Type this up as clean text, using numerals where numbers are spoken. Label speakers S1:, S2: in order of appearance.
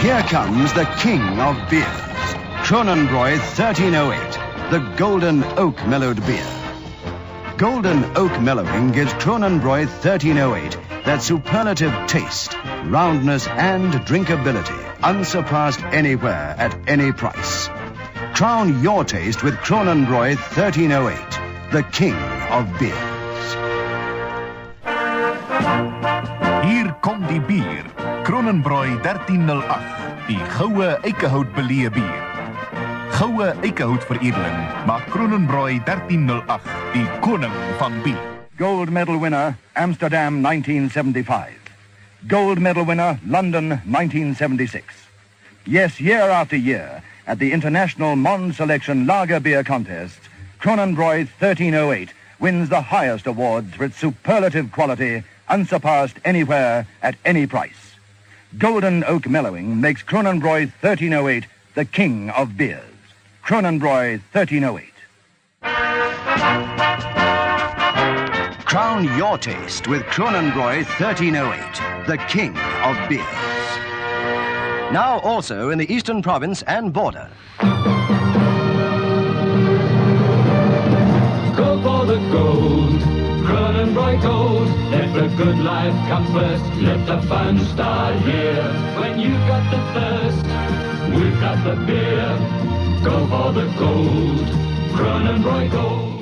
S1: Here comes the king of beers, Kronenbräu 1308, the Golden Oak Mellowed Beer. Golden Oak Mellowing gives Kronenbräu 1308 that superlative taste, roundness and drinkability, unsurpassed anywhere at any price. Crown your taste with Kronenbräu 1308, the king of beers.
S2: Hier kom die bier. Kronenbräu 1308, die goue Eikehout Belee bier. Goue Eikehout veredeling maak Kronenbräu 1308 die koning van bier.
S3: Gold medal winner, Amsterdam 1975. Gold medal winner, London 1976. Yes, year after year, at the International Mons Selection Lager Beer Contest, Kronenbräu 1308 wins the highest awards for its superlative quality, unsurpassed anywhere at any price. Golden Oak Mellowing makes Kronenbräu 1308 the king of beers. Kronenbräu 1308.
S1: Crown your taste with Kronenbräu 1308, the king of beers. Now also in the Eastern Province and border.
S4: Go for the gold, Kronenbräu Gold. Let the good life come first. Let the fun start here. When you've got the thirst, we've got the beer. Go for the gold, Kronenbräu Gold.